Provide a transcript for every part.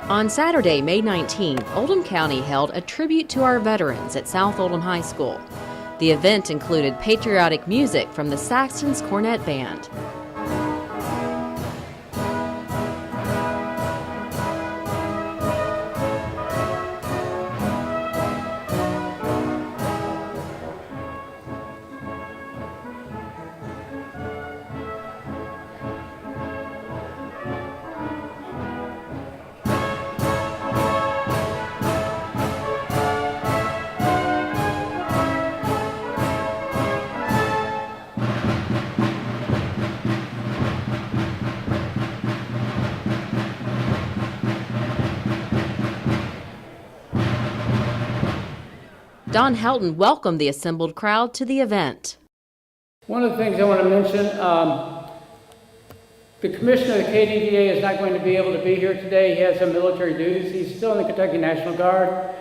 On Saturday, May 19, Oldham County held a tribute to our veterans at South Oldham High School. The event included patriotic music from the Saxons Cornet Band. Don Helton welcomed the assembled crowd to the event. One of the things I want to mention, the commissioner of the KDVA is not going to be able to be here today. He has some military duties. He's still in the Kentucky National Guard.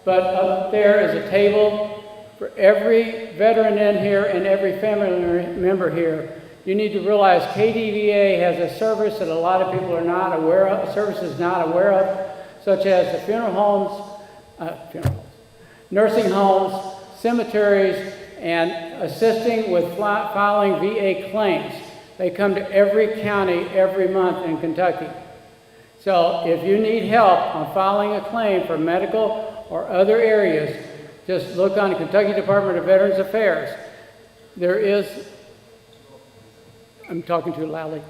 But up there is a table for every veteran in here and every family member here. You need to realize KDVA has a service that a lot of people are not aware of, services not aware of, such as the funeral homes, nursing homes, cemeteries, and assisting with filing VA claims. They come to every county every month in Kentucky. So if you need help on filing a claim for medical or other areas, just look on the Kentucky Department of Veterans Affairs. There is, I'm talking too loudly.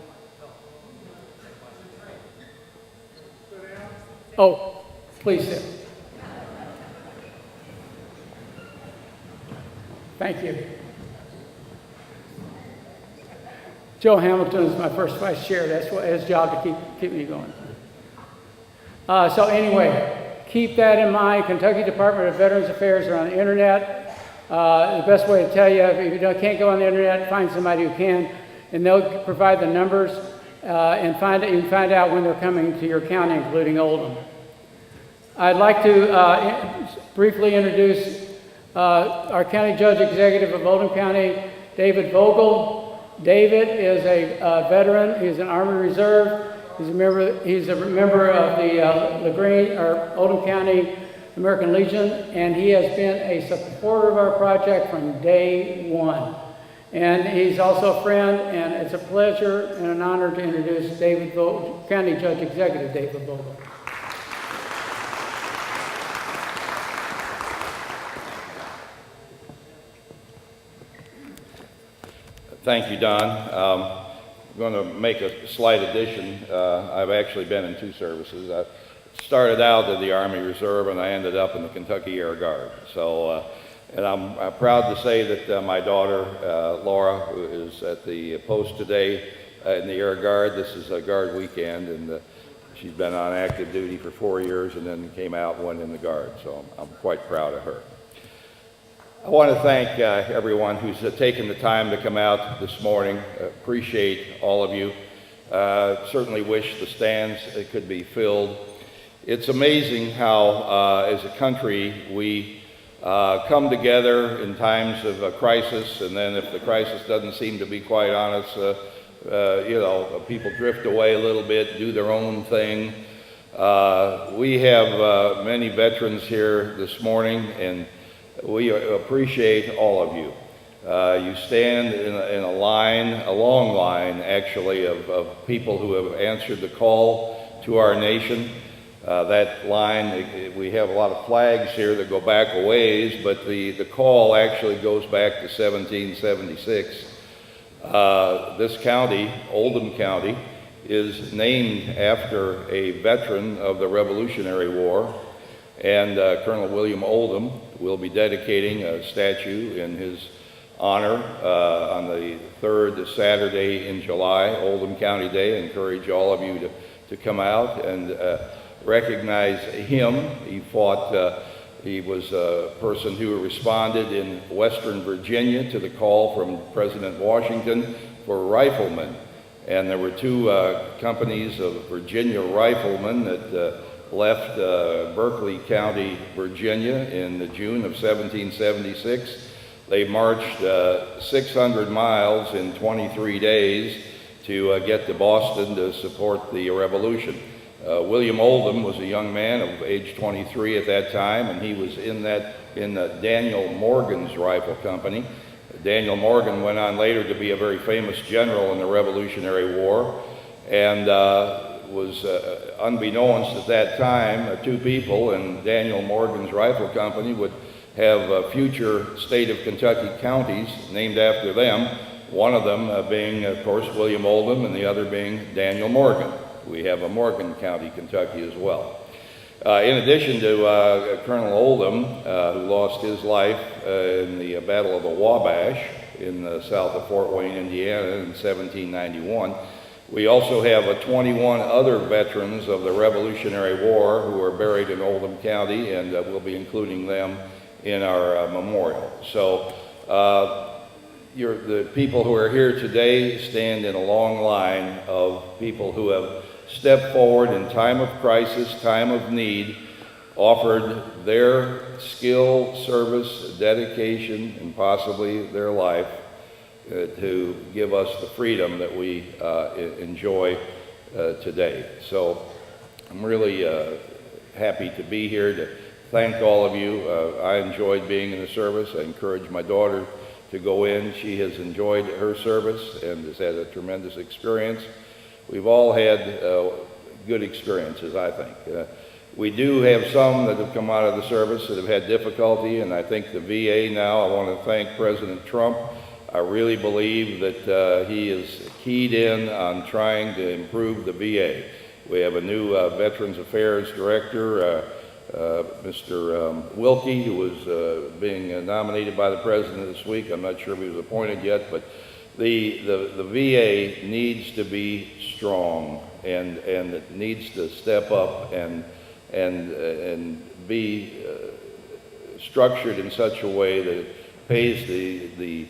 Oh, please sit. Thank you. Joe Hamilton is my first vice chair. That's his job to keep me going. So anyway, keep that in mind. Kentucky Department of Veterans Affairs are on the internet. The best way to tell you, if you can't go on the internet, find somebody who can, and they'll provide the numbers and you can find out when they're coming to your county, including Oldham. I'd like to briefly introduce our County Judge Executive of Oldham County, David Vogel. David is a veteran. He's an Army Reserve. He's a member of the LaGrange or Oldham County American Legion, and he has been a supporter of our project from day one. And he's also a friend, and it's a pleasure and an honor to introduce David Vogel, County Judge Executive David Vogel. Thank you, Don. I'm going to make a slight addition. I've actually been in two services. I started out in the Army Reserve, and I ended up in the Kentucky Air Guard. So, and I'm proud to say that my daughter, Laura, who is at the post today in the Air Guard, this is a Guard weekend, and she's been on active duty for 4 years and then came out and went in the Guard. So I'm quite proud of her. I want to thank everyone who's taken the time to come out this morning. Appreciate all of you. Certainly wish the stands could be filled. It's amazing how, as a country, we come together in times of crisis, and then if the crisis doesn't seem to be quite on us, people drift away a little bit, do their own thing. We have many veterans here this morning, and we appreciate all of you. You stand in a line, a long line actually, of people who have answered the call to our nation. That line, we have a lot of flags here that go back a ways, but the call actually goes back to 1776. This county, Oldham County, is named after a veteran of the Revolutionary War, and Colonel William Oldham will be dedicating a statue in his honor on the third Saturday in July, Oldham County Day. I encourage all of you to come out and recognize him. He fought, he was a person who responded in Western Virginia to the call from President Washington for riflemen. And there were two companies of Virginia riflemen that left Berkeley County, Virginia in June of 1776. They marched 600 miles in 23 days to get to Boston to support the revolution. William Oldham was a young man of age 23 at that time, and he was in Daniel Morgan's rifle company. Daniel Morgan went on later to be a very famous general in the Revolutionary War, and was unbeknownst at that time, two people in Daniel Morgan's rifle company would have future state of Kentucky counties named after them, one of them being, of course, William Oldham, and the other being Daniel Morgan. We have a Morgan County, Kentucky as well. In addition to Colonel Oldham, who lost his life in the Battle of the Wabash in south of Fort Wayne, Indiana in 1791, we also have 21 other veterans of the Revolutionary War who are buried in Oldham County, and we'll be including them in our memorial. So the people who are here today stand in a long line of people who have stepped forward in time of crisis, time of need, offered their skill, service, dedication, and possibly their life to give us the freedom that we enjoy today. So I'm really happy to be here to thank all of you. I enjoyed being in the service. I encourage my daughter to go in. She has enjoyed her service and has had a tremendous experience. We've all had good experiences, I think. We do have some that have come out of the service that have had difficulty, and I think the VA now, I want to thank President Trump. I really believe that he is keyed in on trying to improve the VA. We have a new Veterans Affairs Director, Mr. Wilkie, who was being nominated by the President this week. I'm not sure if he was appointed yet, but the VA needs to be strong, and it needs to step up and be structured in such a way that it pays the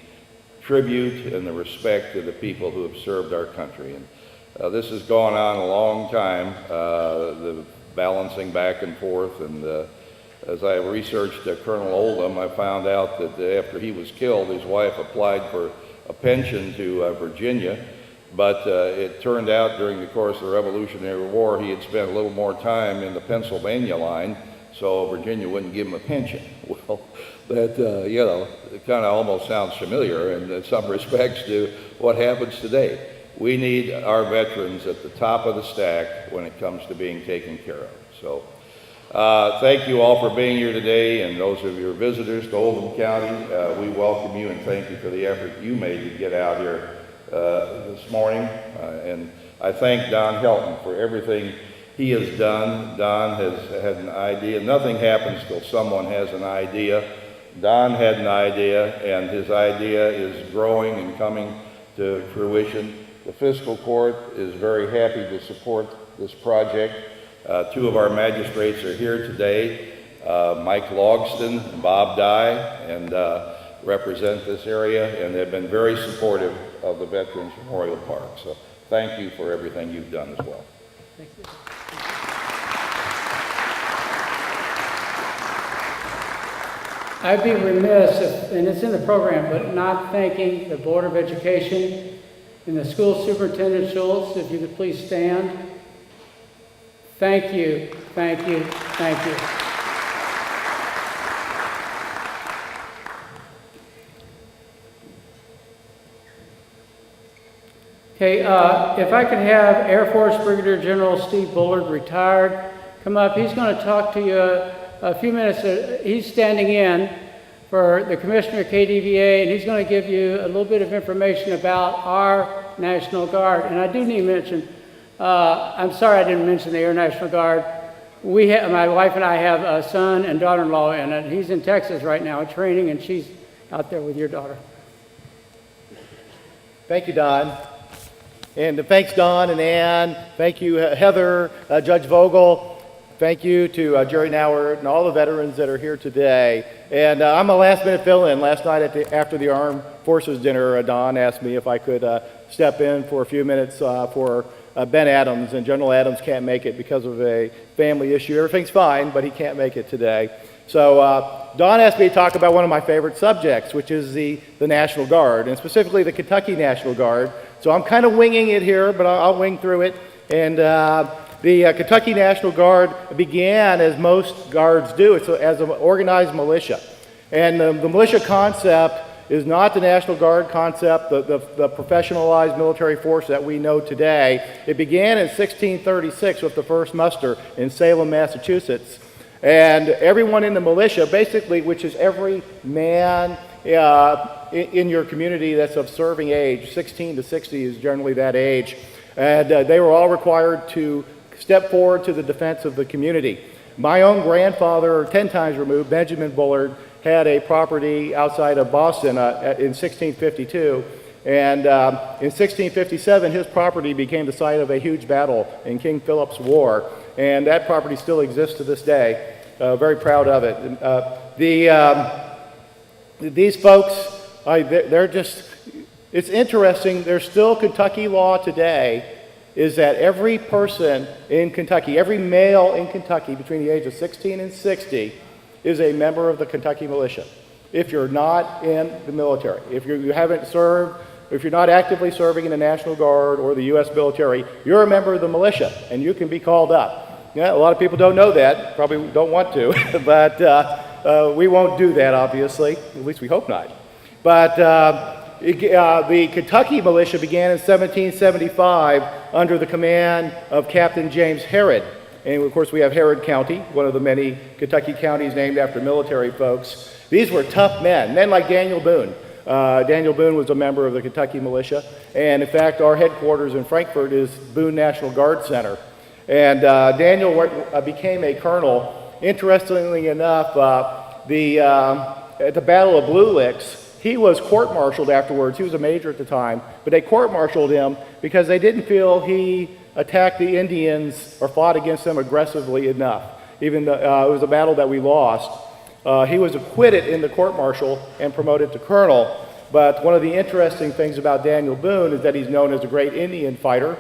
tribute and the respect to the people who have served our country. And this has gone on a long time, the balancing back and forth, and as I researched Colonel Oldham, I found out that after he was killed, his wife applied for a pension to Virginia, but it turned out during the course of the Revolutionary War he had spent a little more time in the Pennsylvania line, so Virginia wouldn't give him a pension. Well, that, it kind of almost sounds familiar in some respects to what happens today. We need our veterans at the top of the stack when it comes to being taken care of. So thank you all for being here today, and those of your visitors to Oldham County, we welcome you and thank you for the effort you made to get out here this morning. And I thank Don Helton for everything he has done. Don has had an idea. Nothing happens till someone has an idea. Don had an idea, and his idea is growing and coming to fruition. The Fiscal Court is very happy to support this project. Two of our magistrates are here today, Mike Logston and Bob Dye, and represent this area, and they've been very supportive of the Veterans Memorial Park. So thank you for everything you've done as well. Thank you. I'd be remiss, and it's in the program, but not thanking the Board of Education and the school superintendent Schultz. If you could please stand. Thank you, thank you, thank you. Okay, if I could have Air Force Brigadier General Steve Bullard, retired, come up. He's going to talk to you a few minutes. He's standing in for the Commissioner of KDVA, and he's going to give you a little bit of information about our National Guard. And I do need to mention, I'm sorry I didn't mention the Air National Guard. My wife and I have a son and daughter-in-law in it. He's in Texas right now training, and she's out there with your daughter. Thank you, Don. And thanks, Don and Ann. Thank you, Heather, Judge Vogel. Thank you to Jerry Nauert and all the veterans that are here today. And I'm a last-minute fill-in. Last night after the Armed Forces dinner, Don asked me if I could step in for a few minutes for Ben Adams. And General Adams can't make it because of a family issue. Everything's fine, but he can't make it today. So Don asked me to talk about one of my favorite subjects, which is the National Guard, and specifically the Kentucky National Guard. So I'm kind of winging it here, but I'll wing through it. And The Kentucky National Guard began, as most guards do, as an organized militia. And the militia concept is not the National Guard concept, the professionalized military force that we know today. It began in 1636 with the first muster in Salem, Massachusetts. And everyone in the militia, basically, which is every man in your community that's of serving age, 16 to 60 is generally that age, and they were all required to step forward to the defense of the community. My own grandfather, 10 times removed, Benjamin Bullard, had a property outside of Boston in 1652, and in 1657 his property became the site of a huge battle in King Philip's War, and that property still exists to this day. Very proud of it. These folks, they're just, it's interesting, there's still Kentucky law today is that every person in Kentucky, every male in Kentucky between the age of 16 and 60 is a member of the Kentucky militia. If you're not in the military, if you haven't served, if you're not actively serving in the National Guard or the U.S. military, you're a member of the militia and you can be called up. Yeah, a lot of people don't know that, probably don't want to, but we won't do that, obviously. At least we hope not. But the Kentucky militia began in 1775 under the command of Captain James Harrod. And of course, we have Harrod County, one of the many Kentucky counties named after military folks. These were tough men like Daniel Boone. Daniel Boone was a member of the Kentucky militia. And in fact, our headquarters in Frankfort is Boone National Guard Center. And Daniel became a colonel. Interestingly enough, at the Battle of Blue Licks, he was court-martialed afterwards. He was a major at the time, but they court-martialed him because they didn't feel he attacked the Indians or fought against them aggressively enough. Even though it was a battle that we lost. He was acquitted in the court-martial and promoted to colonel. But one of the interesting things about Daniel Boone is that he's known as a great Indian fighter,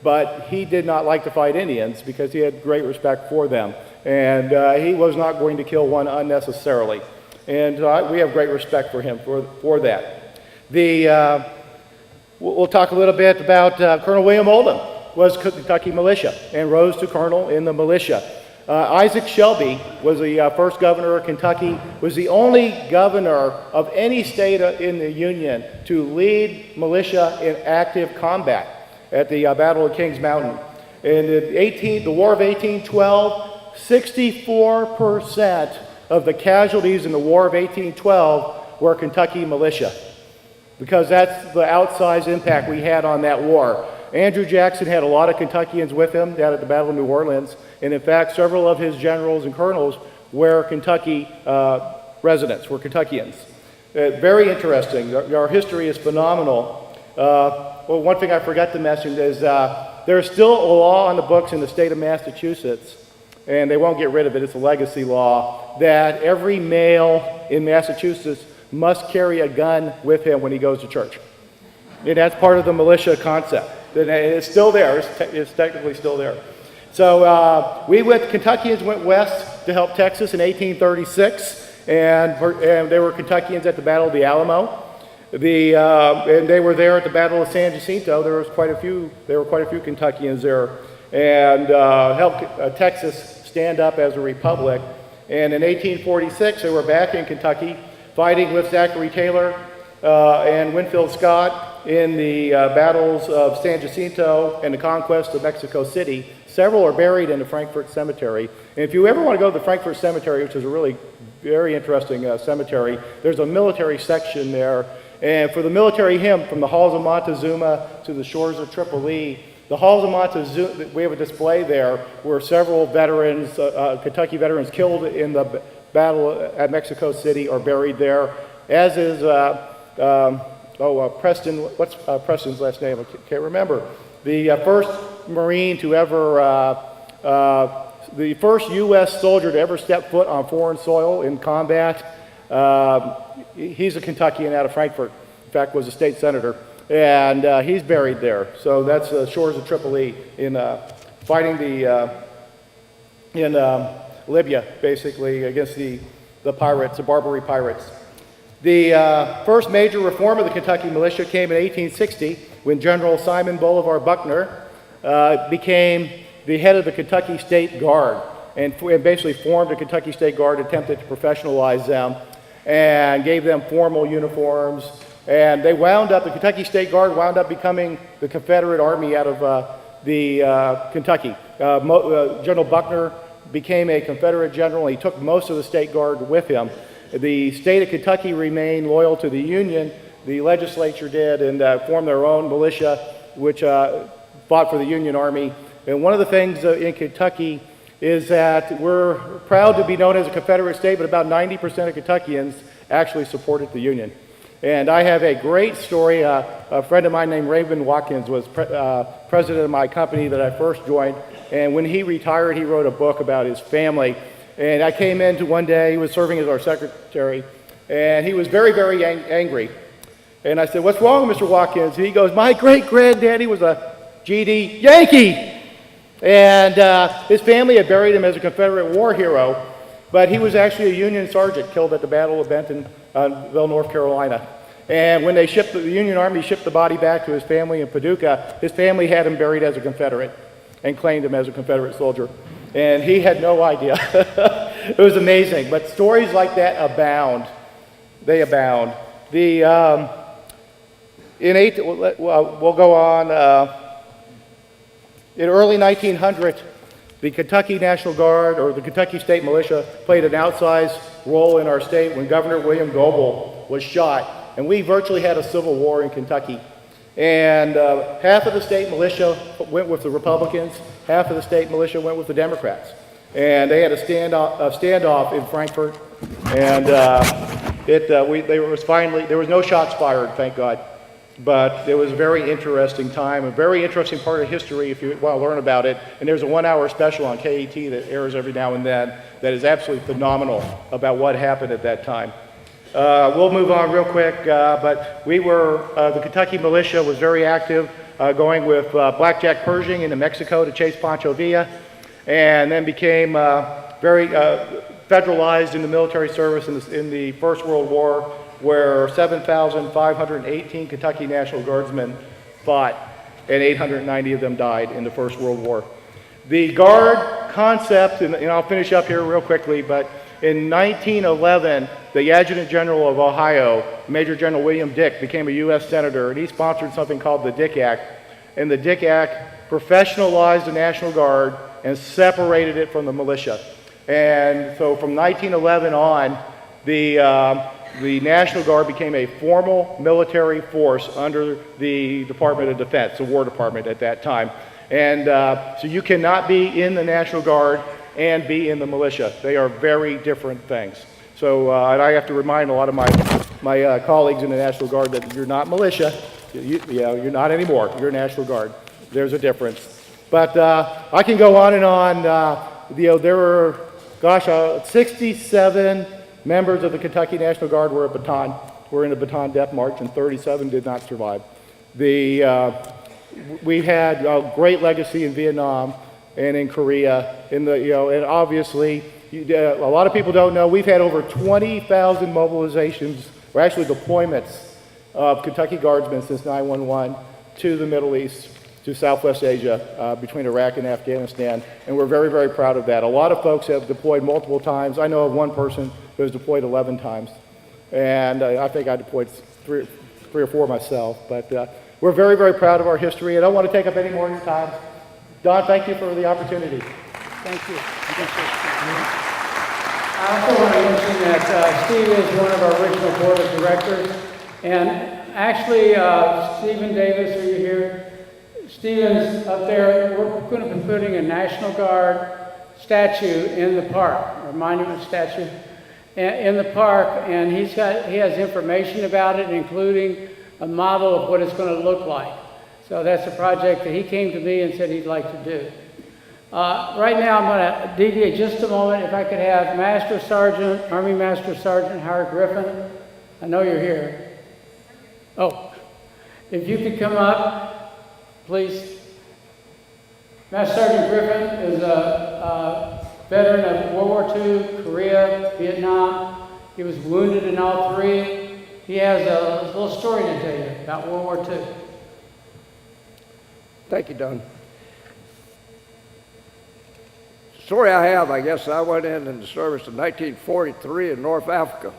but he did not like to fight Indians because he had great respect for them. And he was not going to kill one unnecessarily. And we have great respect for him for that. We'll talk a little bit about Colonel William Oldham was Kentucky militia and rose to colonel in the militia. Isaac Shelby was the first governor of Kentucky, was the only governor of any state in the Union to lead militia in active combat at the Battle of Kings Mountain. In the War of 1812, 64% of the casualties in the War of 1812 were Kentucky militia, because that's the outsized impact we had on that war. Andrew Jackson had a lot of Kentuckians with him down at the Battle of New Orleans, and in fact, several of his generals and colonels were Kentucky residents, were Kentuckians. Very interesting. Our history is phenomenal. Well, one thing I forgot to mention is there's still a law on the books in the state of Massachusetts, and they won't get rid of it, it's a legacy law, that every male in Massachusetts must carry a gun with him when he goes to church. And that's part of the militia concept. And it's still there, it's technically still there. So Kentuckians went west to help Texas in 1836, and they were Kentuckians at the Battle of the Alamo. And they were there at the Battle of San Jacinto. There were quite a few Kentuckians there, and helped Texas stand up as a republic. And in 1846, they were back in Kentucky, fighting with Zachary Taylor and Winfield Scott in the battles of San Jacinto and the conquest of Mexico City. Several are buried in the Frankfort Cemetery. And if you ever want to go to the Frankfort Cemetery, which is a really very interesting cemetery, there's a military section there. And for the military hymn, from the halls of Montezuma to the shores of Tripoli, the halls of Montezuma, we have a display there where several veterans, Kentucky veterans killed in the battle at Mexico City are buried there, as is Preston, what's Preston's last name? I can't remember. The first Marine to ever, the first U.S. soldier to ever step foot on foreign soil in combat. He's a Kentuckian out of Frankfort. In fact, was a state senator. And he's buried there. So that's the shores of Tripoli in fighting in Libya, basically, against the pirates, the Barbary pirates. The first major reform of the Kentucky militia came in 1860 when General Simon Bolivar Buckner became the head of the Kentucky State Guard and basically formed a Kentucky State Guard, attempted to professionalize them, and gave them formal uniforms. And they the Kentucky State Guard wound up becoming the Confederate Army out of Kentucky. General Buckner became a Confederate general. He took most of the State Guard with him. The state of Kentucky remained loyal to the Union. The legislature did, and formed their own militia, which fought for the Union Army. And one of the things in Kentucky is that we're proud to be known as a Confederate state, but about 90% of Kentuckians actually supported the Union. And I have a great story. A friend of mine named Raymond Watkins was president of my company that I first joined. And when he retired, he wrote a book about his family. And I came in one day, he was serving as our secretary, and he was very, very angry. And I said, "What's wrong, Mr. Watkins?" And he goes, "My great-granddaddy was a GD Yankee." And his family had buried him as a Confederate war hero, but he was actually a Union sergeant killed at the Battle of Bentonville, North Carolina. And when they the Union Army shipped the body back to his family in Paducah, his family had him buried as a Confederate and claimed him as a Confederate soldier. And he had no idea. It was amazing. But stories like that abound. They abound. We'll go on. In early 1900, the Kentucky National Guard, or the Kentucky State Militia, played an outsized role in our state when Governor William Goebel was shot. And we virtually had a civil war in Kentucky. And half of the state militia went with the Republicans, half of the state militia went with the Democrats. And they had a standoff in Frankfort. And there was no shots fired, thank God. But it was a very interesting time, a very interesting part of history if you want to learn about it. And there's a 1-hour special on KET that airs every now and then that is absolutely phenomenal about what happened at that time. We'll move on real quick, but the Kentucky militia was very active, going with Blackjack Pershing into Mexico to chase Pancho Villa, and then became very federalized in the military service in the First World War, where 7,518 Kentucky National Guardsmen fought, and 890 of them died in the First World War. The Guard concept, and I'll finish up here real quickly, but in 1911, the Adjutant General of Ohio, Major General William Dick, became a U.S. Senator, and he sponsored something called the Dick Act. And the Dick Act professionalized the National Guard and separated it from the militia. And so from 1911 on, the National Guard became a formal military force under the Department of Defense, the War Department at that time. And so you cannot be in the National Guard and be in the militia. They are very different things. So and I have to remind a lot of my colleagues in the National Guard that you're not militia. You're not anymore. You're National Guard. There's a difference. But I can go on and on. There were, 67 members of the Kentucky National Guard were in a Bataan Death March, and 37 did not survive. We had a great legacy in Vietnam and in Korea. And obviously, a lot of people don't know, we've had over 20,000 mobilizations, or actually deployments, of Kentucky Guardsmen since 9/11 to the Middle East, to Southwest Asia, between Iraq and Afghanistan, and we're very, very proud of that. A lot of folks have deployed multiple times. I know of one person who has deployed 11 times, and I think I deployed three or four myself, but we're very, very proud of our history. I don't want to take up any more of your time. Don, thank you for the opportunity. Thank you. I also want to mention that Steve is one of our original board of directors, and actually, Stephen Davis, are you here? Stephen's up there. We're going to be putting a National Guard statue in the park, or monument statue in the park, and he has information about it, including a model of what it's going to look like. So that's a project that he came to me and said he'd like to do. Right now, I'm going to deviate just a moment. If I could have Army Master Sergeant Howard Griffin. I know you're here. Oh, if you could come up, please. Master Sergeant Griffin is a veteran of World War II, Korea, Vietnam. He was wounded in all three. He has a little story to tell you about World War II. Thank you, Don. story I have, I guess I went in the service in 1943 in North Africa,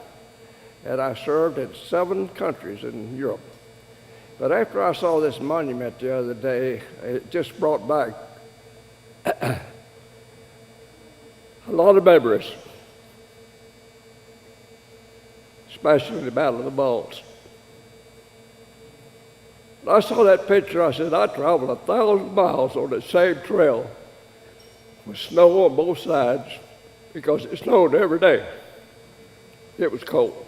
and I served in 7 countries in Europe. But after I saw this monument the other day, it just brought back a lot of memories, especially the Battle of the Bulge. When I saw that picture, I said, I traveled 1,000 miles on the same trail with snow on both sides because it snowed every day. It was cold.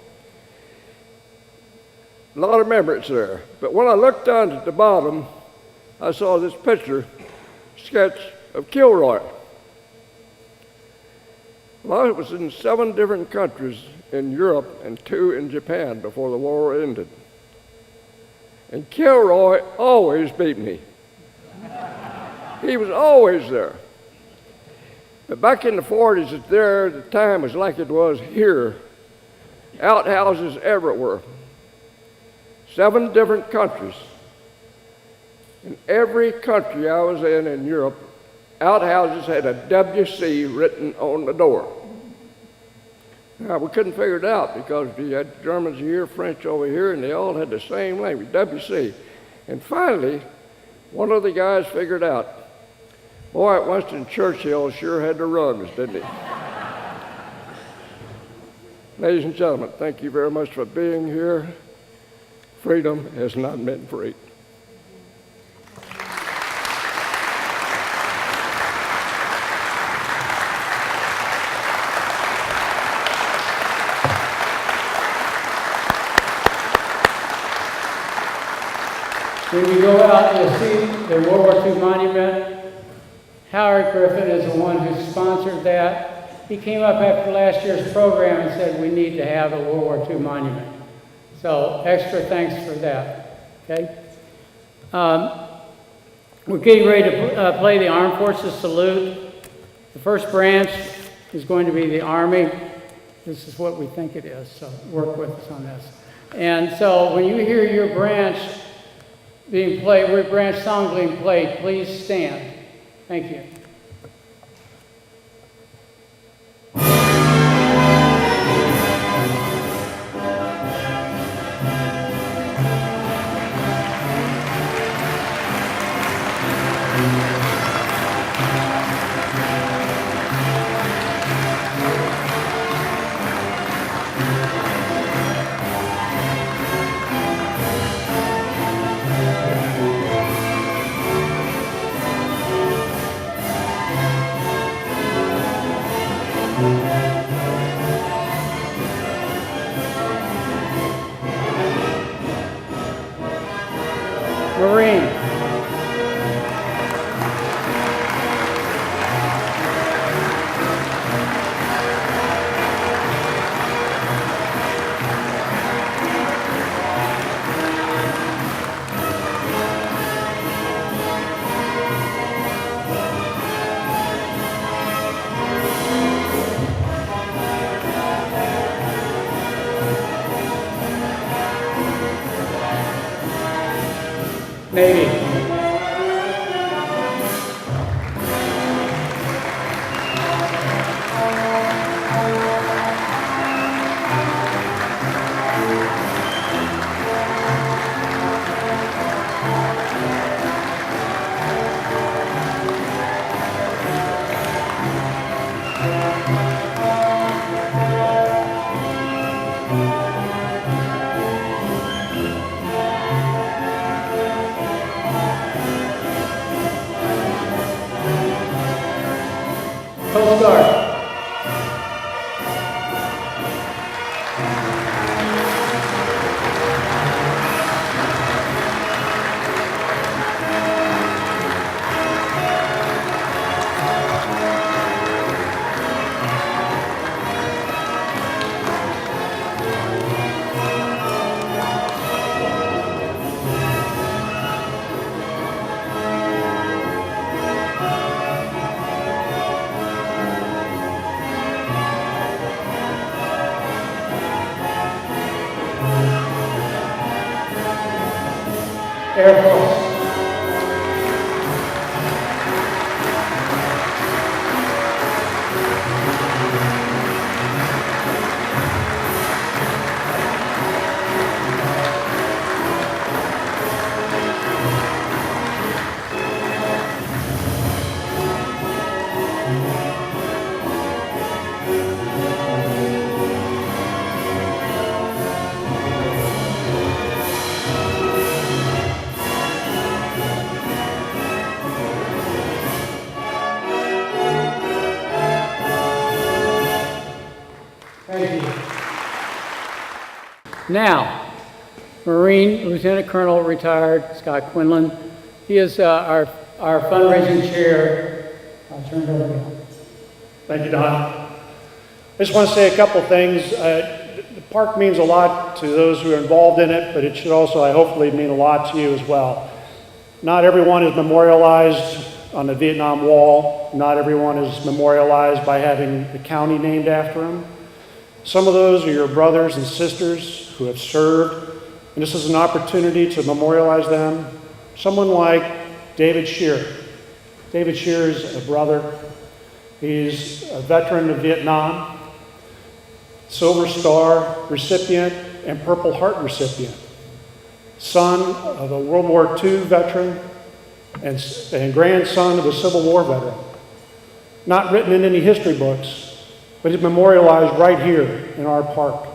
A lot of memories there. But when I looked down at the bottom, I saw this picture, sketch of Kilroy. Well, I was in 7 different countries in Europe and 2 in Japan before the war ended. And Kilroy always beat me. He was always there. But back in the 40s, there, the time was like it was here. Outhouses everywhere. 7 different countries. In every country I was in Europe, outhouses had a WC written on the door. Now, we couldn't figure it out because you had Germans here, French over here, and they all had the same language, WC. And finally, one of the guys figured out, boy, Winston Churchill sure had the rugs, didn't he? Ladies and gentlemen, thank you very much for being here. Freedom has not meant free. When you go out, you'll see the World War II monument. Howard Griffin is the one who sponsored that. He came up after last year's program and said we need to have a World War II monument. So extra thanks for that, okay? We're getting ready to play the Armed Forces Salute. The first branch is going to be the Army. This is what we think it is, so work with us on this. And so when you hear your branch being played, your branch song being played, please stand. Thank you. Marine. Navy. Coast Guard. Air Force. Now, Marine Lieutenant Colonel retired Scott Quinlan. He is our fundraising chair. I'll turn it over to him. Thank you, Don. I just want to say a couple things. The park means a lot to those who are involved in it, but it should also, hopefully, mean a lot to you as well. Not everyone is memorialized on the Vietnam Wall. Not everyone is memorialized by having the county named after them. Some of those are your brothers and sisters who have served, and this is an opportunity to memorialize them. Someone like David Shear. David Shear is a brother. He's a veteran of Vietnam, Silver Star recipient, and Purple Heart recipient. Son of a World War II veteran and grandson of a Civil War veteran. Not written in any history books, but is memorialized right here in our park.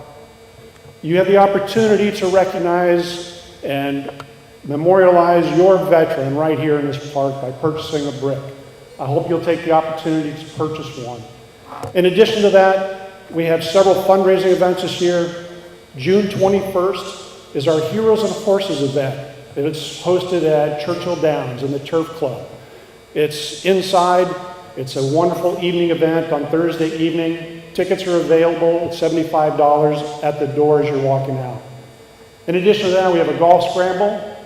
You have the opportunity to recognize and memorialize your veteran right here in this park by purchasing a brick. I hope you'll take the opportunity to purchase one. In addition to that, we have several fundraising events this year. June 21st is our Heroes and Horses event. It's hosted at Churchill Downs in the Turf Club. It's inside. It's a wonderful evening event on Thursday evening. Tickets are available at $75 at the door as you're walking out. In addition to that, we have a golf scramble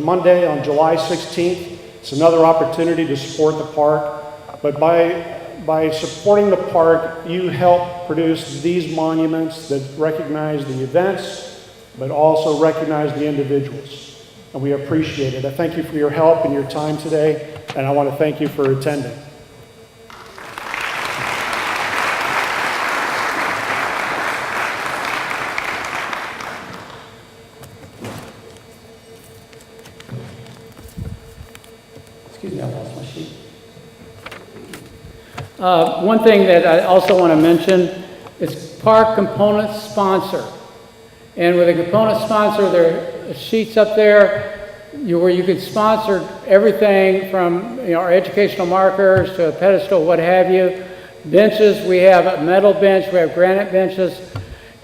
Monday on July 16th. It's another opportunity to support the park. But by supporting the park, you help produce these monuments that recognize the events, but also recognize the individuals. And we appreciate it. I thank you for your help and your time today, and I want to thank you for attending. Excuse me, I lost my sheet. One thing that I also want to mention is park component sponsor. And with a component sponsor, there are sheets up there where you can sponsor everything from our educational markers to a pedestal, what have you. Benches, we have a metal bench, we have granite benches.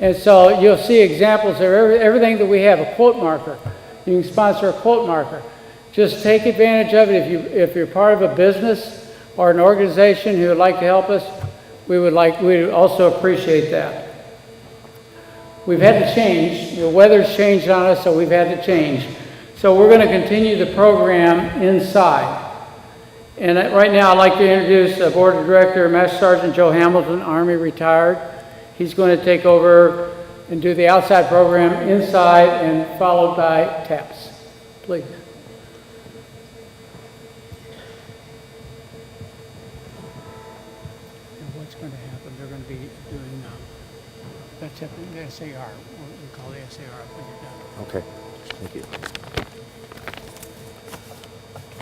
And so you'll see examples of everything that we have, a quote marker. You can sponsor a quote marker. Just take advantage of it. If you're part of a business or an organization who would like to help us, we would also appreciate that. We've had to change. The weather's changed on us, so we've had to change. So we're going to continue the program inside. And right now I'd like to introduce the Board of Director, Master Sergeant Joe Hamilton, Army retired. He's going to take over and do the outside program inside and followed by TAPS. Please. What's going to happen? They're going to be doing that's up in the SAR. We call the SAR when you're done. Okay, thank you.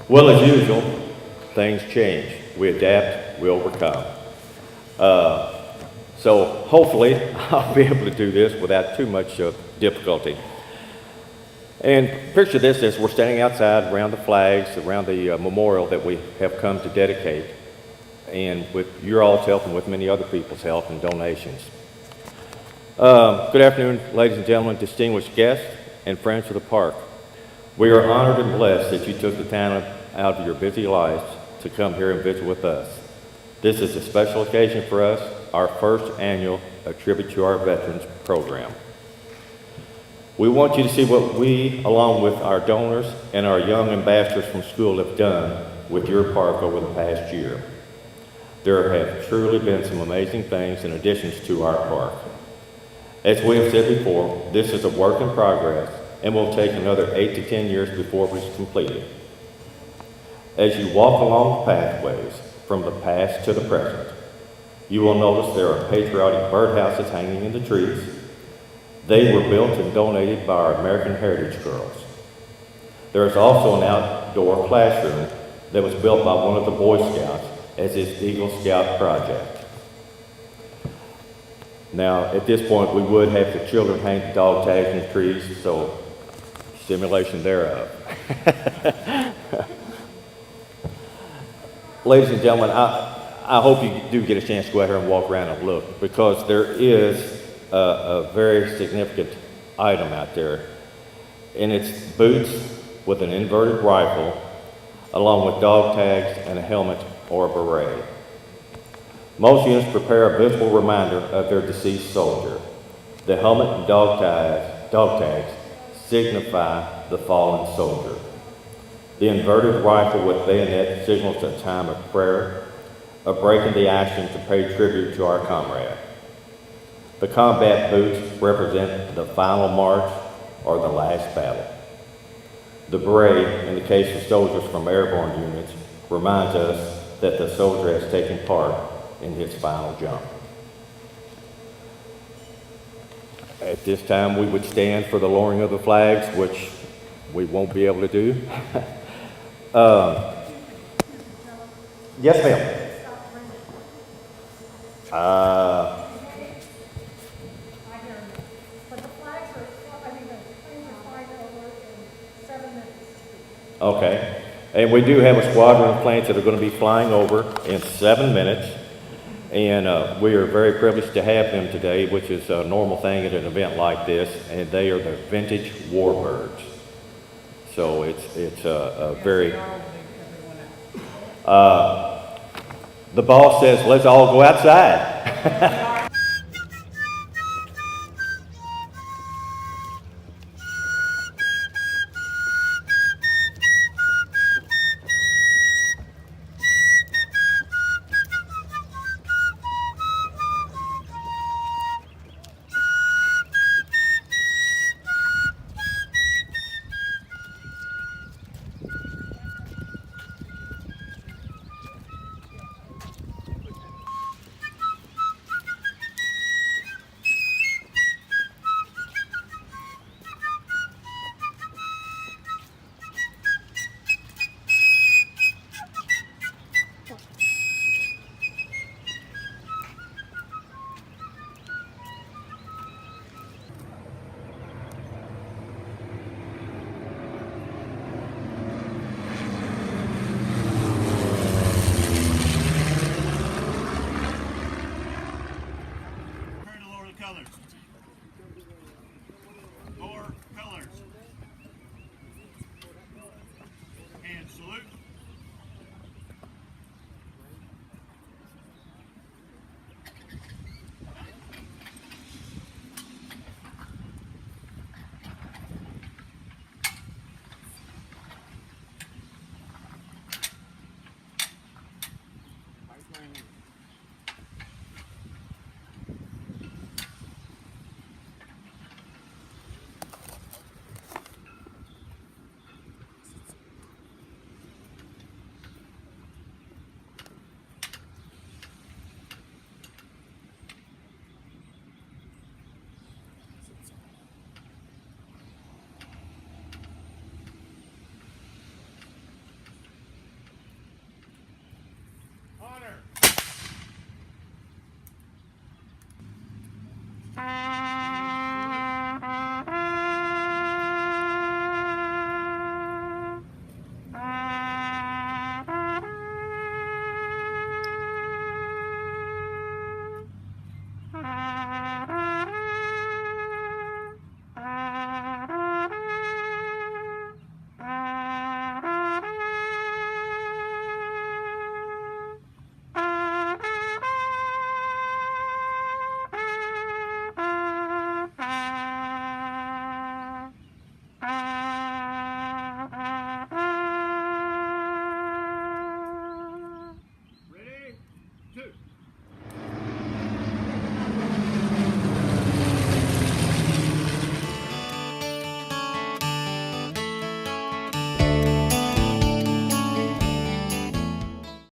Well, as usual, things change. We adapt, we overcome. So hopefully I'll be able to do this without too much difficulty. And picture this as we're standing outside around the flags, around the memorial that we have come to dedicate, and with your all's help and with many other people's help and donations. Good afternoon, ladies and gentlemen, distinguished guests and friends of the park. We are honored and blessed that you took the time out of your busy lives to come here and visit with us. This is a special occasion for us, our first annual A Tribute to Our Veterans program. We want you to see what we, along with our donors and our young ambassadors from school, have done with your park over the past year. There have truly been some amazing things in addition to our park. As we have said before, this is a work in progress and will take another 8 to 10 years before it is completed. As you walk along the pathways from the past to the present, you will notice there are patriotic birdhouses hanging in the trees. They were built and donated by our American Heritage Girls. There is also an outdoor classroom that was built by one of the Boy Scouts as his Eagle Scout project. Now, at this point, we would have the children paint the dog tags in the trees, so simulation thereof. Ladies and gentlemen, I hope you do get a chance to go out here and walk around and look, because there is a very significant item out there. And it's boots with an inverted rifle, along with dog tags and a helmet or a beret. Most units prepare a visible reminder of their deceased soldier. The helmet and dog tags signify the fallen soldier. The inverted rifle with bayonet signals a time of prayer, a break in the action to pay tribute to our comrade. The combat boots represent the final march or the last battle. The beret, in the case of soldiers from airborne units, reminds us that the soldier has taken part in his final jump. At this time, we would stand for the lowering of the flags, which we won't be able to do. Yes, ma'am. But the flags are, I mean, the planes are flying over in 7 minutes. Okay. And we do have a squadron of planes that are going to be flying over in 7 minutes. And we are very privileged to have them today, which is a normal thing at an event like this. And they are the vintage Warbirds. So it's a very... the boss says, let's all go outside.